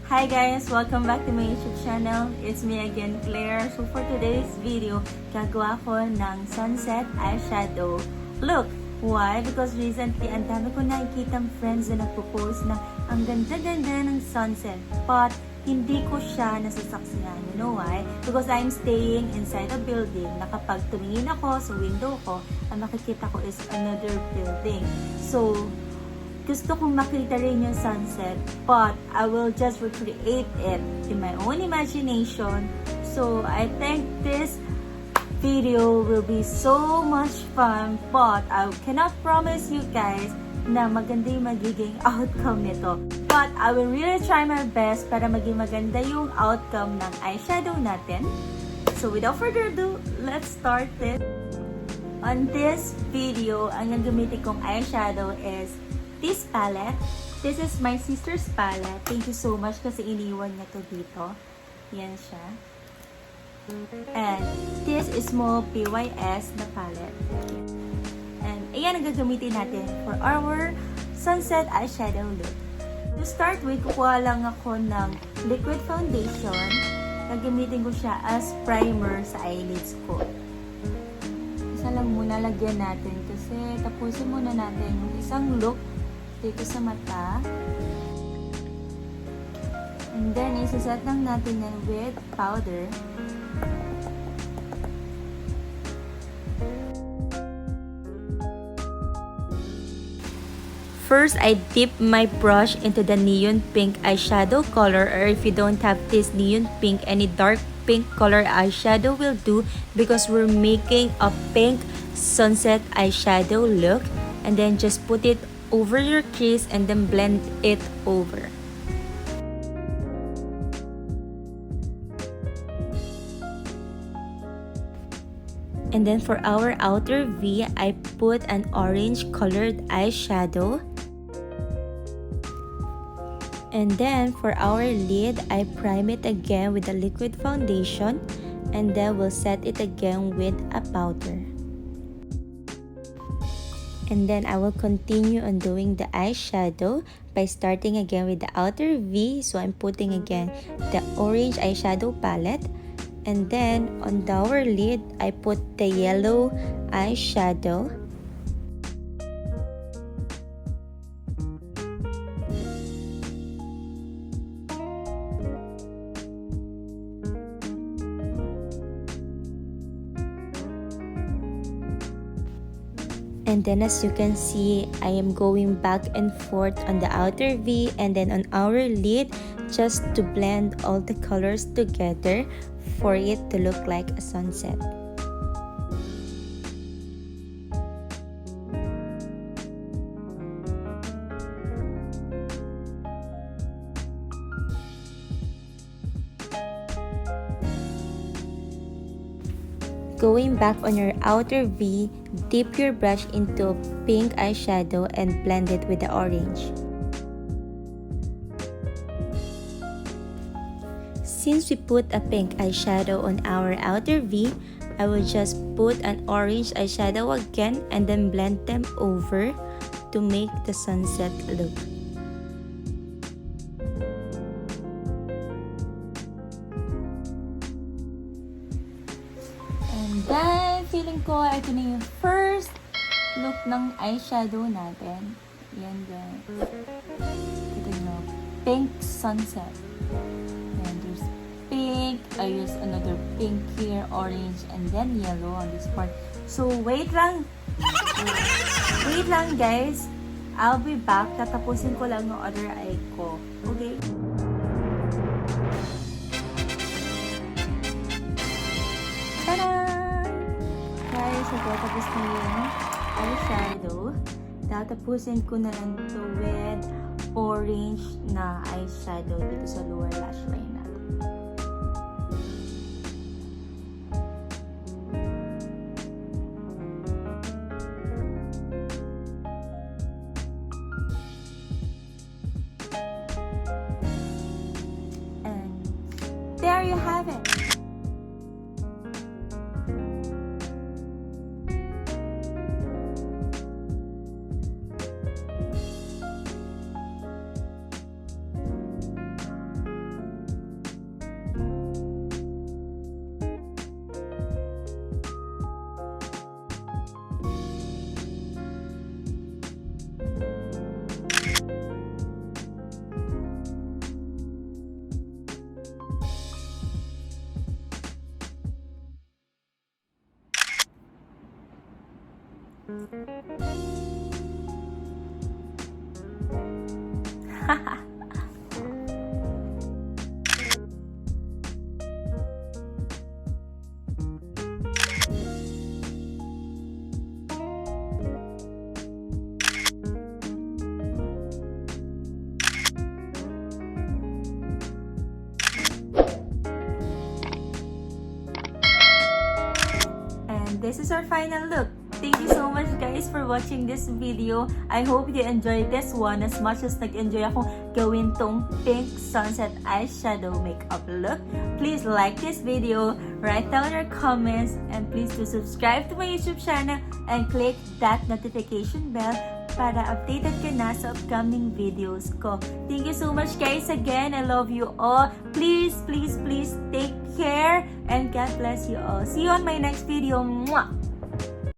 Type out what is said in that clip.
Hi guys! Welcome back to my YouTube channel. It's me again, Claire. So for today's video, gagawa ko ng sunset eyeshadow look. Why? Because recently, ang dami ko nakikitang friends na nagpo-post na ang ganda-ganda ng sunset. But hindi ko siya nasasaksihan. You know why? Because I'm staying inside a building na kapag tumingin ako sa window ko, ang makikita ko is another building. So, gusto kong makita rin yung sunset, but I will just recreate it in my own imagination. So, I think this video will be so much fun, but I cannot promise you guys na maganda yung magiging outcome nito. But I will really try my best para maging maganda yung outcome ng eyeshadow natin. So, without further ado, let's start it. On this video, ang gagamitin kong eyeshadow is this palette. This is my sister's palette. Thank you so much kasi iniwan niya to dito. Yan siya. And this is small PYS na palette. And ayan ang gagamitin natin for our sunset eyeshadow look. To start with, kukuha lang ako ng liquid foundation. Gagamitin ko siya as primer sa eyelids ko. Isa lang muna lagyan natin kasi tapusin muna natin yung isang look dito sa mata. And then, isaset lang natin yan with powder. First, I dip my brush into the neon pink eyeshadow color, or if you don't have this neon pink, any dark pink color eyeshadow will do because we're making a pink sunset eyeshadow look. And then, just put it over your crease and then blend it over. And then for our outer V, I put an orange colored eyeshadow. And then for our lid, I prime it again with a liquid foundation, and then we'll set it again with a powder. And then I will continue on doing the eyeshadow by starting again with the outer V. So I'm putting again the orange eyeshadow palette. And then on our lid, I put the yellow eyeshadow. And then as you can see, I am going back and forth on the outer V and then on our lid just to blend all the colors together for it to look like a sunset. Going back on your outer V, dip your brush into pink eyeshadow and blend it with the orange. Since we put a pink eyeshadow on our outer V, I will just put an orange eyeshadow again and then blend them over to make the sunset look. Then, feeling ko, ito na yung first look ng eyeshadow natin. Yan, guys. Ito nyo. Pink sunset. Yan, there's pink. I use another pink here, orange, and then yellow on this part. So, wait lang. Wait lang, guys. I'll be back. Tatapusin ko lang yung other eye ko. Okay? Ta-da! So, tapos na yung eyeshadow. Tatapusin ko na lang ito with orange na eyeshadow dito sa lower lash line natin. This is our final look. Thank you so much guys for watching this video. I hope you enjoyed this one as much as nag-enjoy akong gawin tong pink sunset eyeshadow makeup look. Please like this video, write down your comments, and please do subscribe to my YouTube channel and click that notification bell para updated ka na sa upcoming videos ko. Thank you so much guys again. I love you all. Please, please, please take care and God bless you all. See you on my next video. Mwah!